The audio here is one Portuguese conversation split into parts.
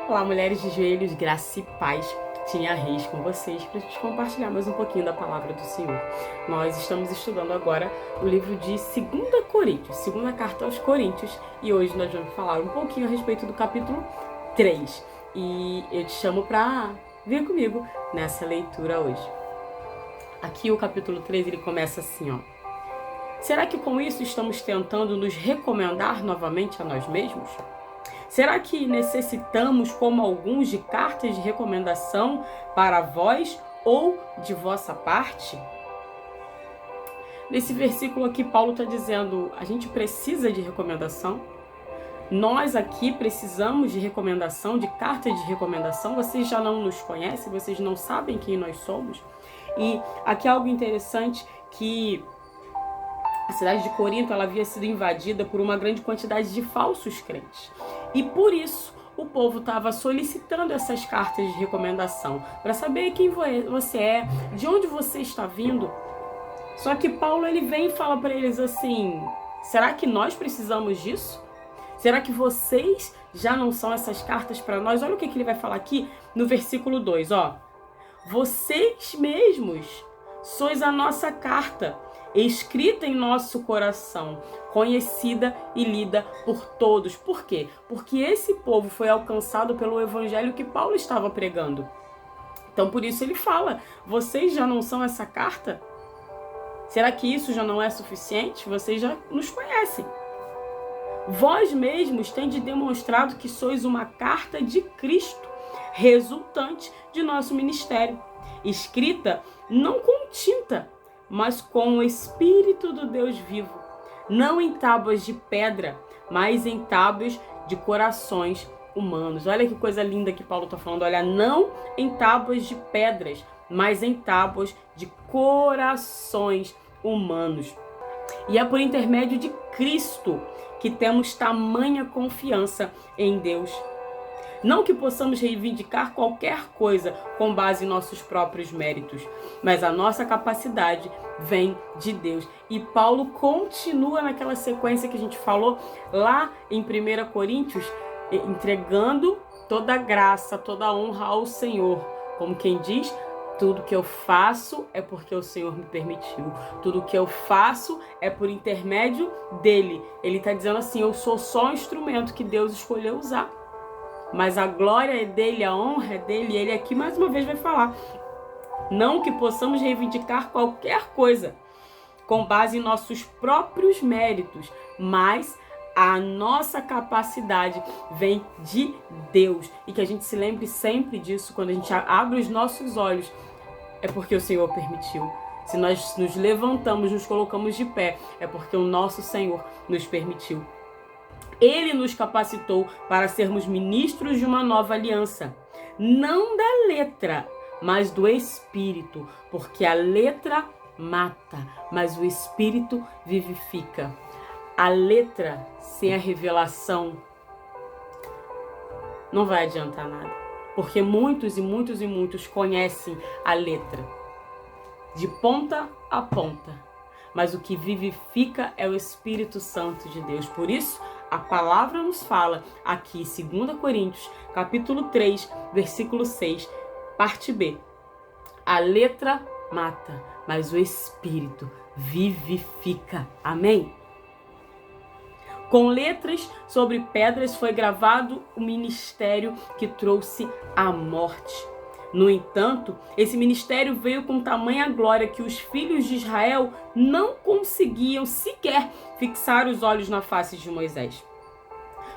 Olá, mulheres de joelhos, graça e paz. Tinha Reis com vocês para a gente compartilhar mais um pouquinho da palavra do Senhor. Nós estamos estudando agora o livro de 2 Coríntios, segunda carta aos Coríntios, e hoje nós vamos falar um pouquinho a respeito do capítulo 3. E eu te chamo para vir comigo nessa leitura hoje. Aqui o capítulo 3 ele começa assim, ó. Será que com isso estamos tentando nos recomendar novamente a nós mesmos? Será que necessitamos, como alguns, de cartas de recomendação para vós ou de vossa parte? Nesse versículo aqui, Paulo está dizendo, a gente precisa de recomendação. Nós aqui precisamos de recomendação, de cartas de recomendação. Vocês já não nos conhecem, vocês não sabem quem nós somos. E aqui é algo interessante que a cidade de Corinto ela havia sido invadida por uma grande quantidade de falsos crentes. E por isso o povo estava solicitando essas cartas de recomendação para saber quem você é, de onde você está vindo. Só que Paulo ele vem e fala para eles assim: será que nós precisamos disso? Será que vocês já não são essas cartas para nós? Olha o que ele vai falar aqui no versículo 2, ó. Vocês mesmos sois a nossa carta, escrita em nosso coração, conhecida e lida por todos. Por quê? Porque esse povo foi alcançado pelo evangelho que Paulo estava pregando. Então, por isso ele fala, vocês já não são essa carta? Será que isso já não é suficiente? Vocês já nos conhecem. Vós mesmos tendes demonstrado que sois uma carta de Cristo, resultante de nosso ministério, escrita não com tinta, mas com o Espírito do Deus vivo, não em tábuas de pedra, mas em tábuas de corações humanos. Olha que coisa linda que Paulo está falando, olha, não em tábuas de pedras, mas em tábuas de corações humanos. E é por intermédio de Cristo que temos tamanha confiança em Deus. Não que possamos reivindicar qualquer coisa com base em nossos próprios méritos, mas a nossa capacidade vem de Deus. E Paulo continua naquela sequência que a gente falou lá em 1 Coríntios, entregando toda a graça, toda a honra ao Senhor. Como quem diz, tudo que eu faço é porque o Senhor me permitiu. Tudo que eu faço é por intermédio dele. Ele está dizendo assim, eu sou só um instrumento que Deus escolheu usar. Mas a glória é dele, a honra é dele. E ele aqui mais uma vez vai falar. Não que possamos reivindicar qualquer coisa com base em nossos próprios méritos, mas a nossa capacidade vem de Deus. E que a gente se lembre sempre disso, quando a gente abre os nossos olhos, é porque o Senhor permitiu. Se nós nos levantamos, nos colocamos de pé, é porque o nosso Senhor nos permitiu. Ele nos capacitou para sermos ministros de uma nova aliança, não da letra, mas do Espírito, porque a letra mata, mas o Espírito vivifica. A letra sem a revelação não vai adiantar nada, porque muitos conhecem a letra, de ponta a ponta, mas o que vivifica é o Espírito Santo de Deus. Por isso, a palavra nos fala aqui, 2 Coríntios, capítulo 3, versículo 6, parte B. A letra mata, mas o Espírito vivifica. Amém? Com letras sobre pedras foi gravado o ministério que trouxe a morte. No entanto, esse ministério veio com tamanha glória que os filhos de Israel não conseguiam sequer fixar os olhos na face de Moisés.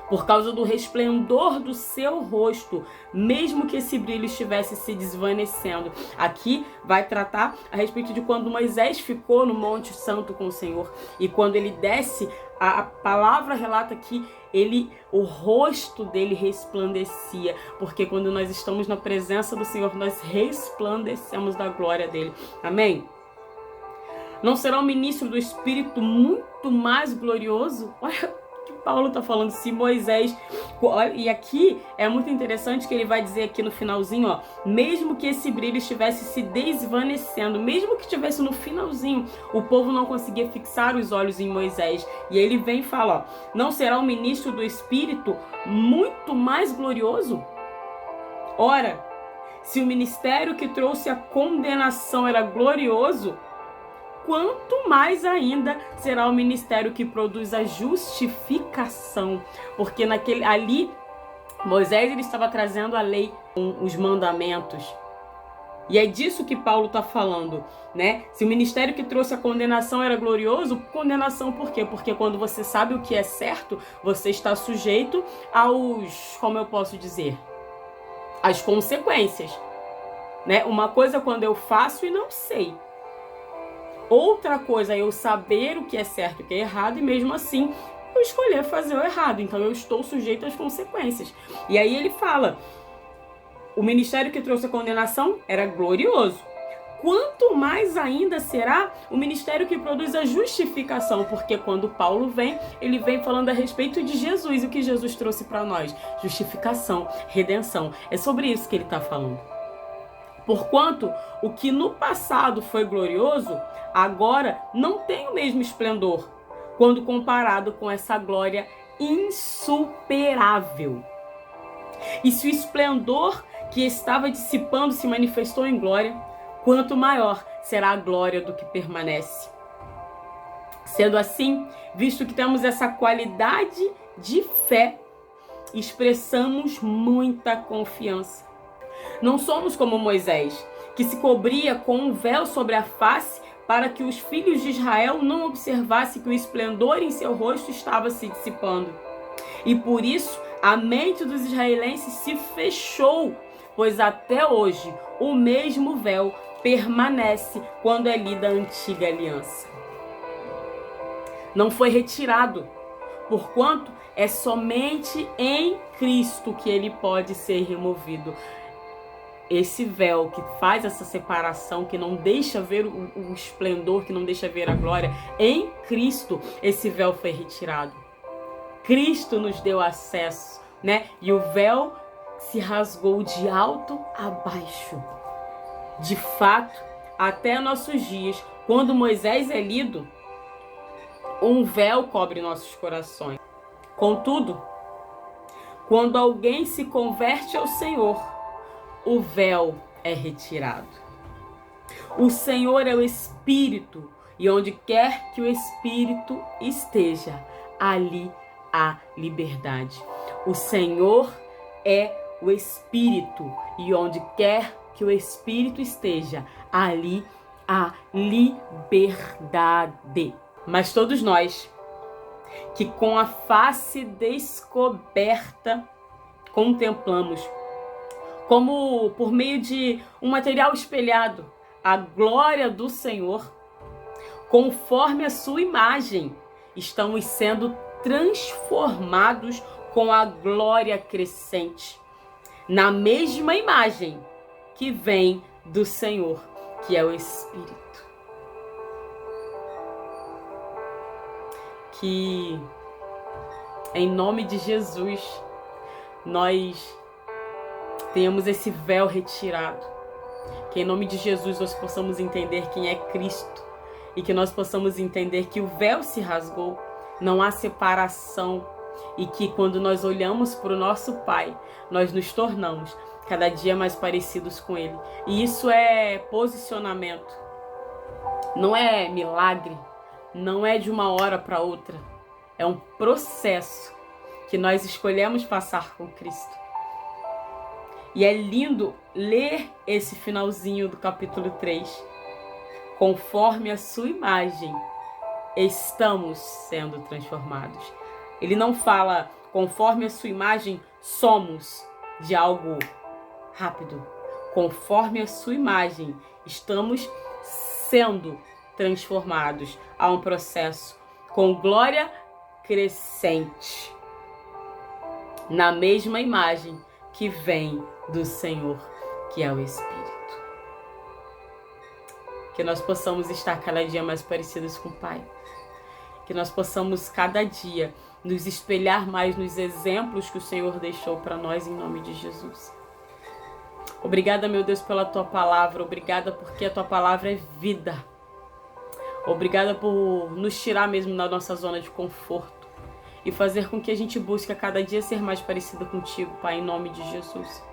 Por causa do resplendor do seu rosto, mesmo que esse brilho estivesse se desvanecendo. Aqui vai tratar a respeito de quando Moisés ficou no Monte Santo com o Senhor. E quando ele desce, a palavra relata que o rosto dele resplandecia. Porque quando nós estamos na presença do Senhor, nós resplandecemos da glória dele. Amém? Não será um ministro do Espírito muito mais glorioso? Olha, Paulo está falando, se Moisés... E aqui é muito interessante que ele vai dizer aqui no finalzinho, ó, mesmo que esse brilho estivesse se desvanecendo, mesmo que estivesse no finalzinho, o povo não conseguia fixar os olhos em Moisés. E ele vem e fala, ó, não será um ministro do Espírito muito mais glorioso? Ora, se o ministério que trouxe a condenação era glorioso, quanto mais ainda será o ministério que produz a justificação. Porque ali, Moisés ele estava trazendo a lei, os mandamentos. E é disso que Paulo está falando, né? Se o ministério que trouxe a condenação era glorioso, condenação por quê? Porque quando você sabe o que é certo, você está sujeito como eu posso dizer, às consequências, né? Uma coisa é quando eu faço e não sei. Outra coisa é eu saber o que é certo e o que é errado e mesmo assim eu escolher fazer o errado. Então eu estou sujeito às consequências. E aí ele fala, o ministério que trouxe a condenação era glorioso. Quanto mais ainda será o ministério que produz a justificação, porque quando Paulo vem, ele vem falando a respeito de Jesus, e o que Jesus trouxe para nós? Justificação, redenção. É sobre isso que ele está falando. Porquanto o que no passado foi glorioso, agora não tem o mesmo esplendor, quando comparado com essa glória insuperável. E se o esplendor que estava dissipando se manifestou em glória, quanto maior será a glória do que permanece. Sendo assim, visto que temos essa qualidade de fé, expressamos muita confiança. Não somos como Moisés, que se cobria com um véu sobre a face para que os filhos de Israel não observassem que o esplendor em seu rosto estava se dissipando. E por isso a mente dos israelenses se fechou, pois até hoje o mesmo véu permanece quando é lida a antiga aliança. Não foi retirado, porquanto é somente em Cristo que ele pode ser removido. Esse véu que faz essa separação, que não deixa ver o esplendor, que não deixa ver a glória, em Cristo esse véu foi retirado. Cristo nos deu acesso, né? E o véu se rasgou de alto a baixo. De fato, até nossos dias, quando Moisés é lido, um véu cobre nossos corações. Contudo, quando alguém se converte ao Senhor, o véu é retirado. O Senhor é o Espírito, e onde quer que o Espírito esteja, ali há liberdade. O Senhor é o Espírito, e onde quer que o Espírito esteja, ali há liberdade. Mas todos nós, que com a face descoberta contemplamos, como por meio de um material espelhado, a glória do Senhor, conforme a sua imagem, estamos sendo transformados com a glória crescente, na mesma imagem que vem do Senhor, que é o Espírito. Que em nome de Jesus nós tenhamos esse véu retirado, que em nome de Jesus nós possamos entender quem é Cristo e que nós possamos entender que o véu se rasgou, não há separação, e que quando nós olhamos para o nosso Pai, nós nos tornamos cada dia mais parecidos com Ele. E isso é posicionamento, não é milagre, não é de uma hora para outra, é um processo que nós escolhemos passar com Cristo. E é lindo ler esse finalzinho do capítulo 3. Conforme a sua imagem, estamos sendo transformados. Ele não fala, conforme a sua imagem, somos de algo rápido. Conforme a sua imagem, estamos sendo transformados. Há um processo com glória crescente, na mesma imagem que vem do Senhor, que é o Espírito. Que nós possamos estar cada dia mais parecidos com o Pai. Que nós possamos cada dia nos espelhar mais nos exemplos que o Senhor deixou para nós, em nome de Jesus. Obrigada, meu Deus, pela Tua palavra. Obrigada porque a Tua palavra é vida. Obrigada por nos tirar mesmo da nossa zona de conforto e fazer com que a gente busque a cada dia ser mais parecido contigo, Pai, em nome de Jesus.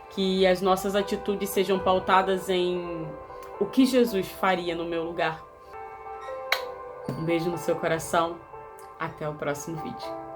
que as nossas atitudes sejam pautadas em o que Jesus faria no meu lugar. Um beijo no seu coração. Até o próximo vídeo.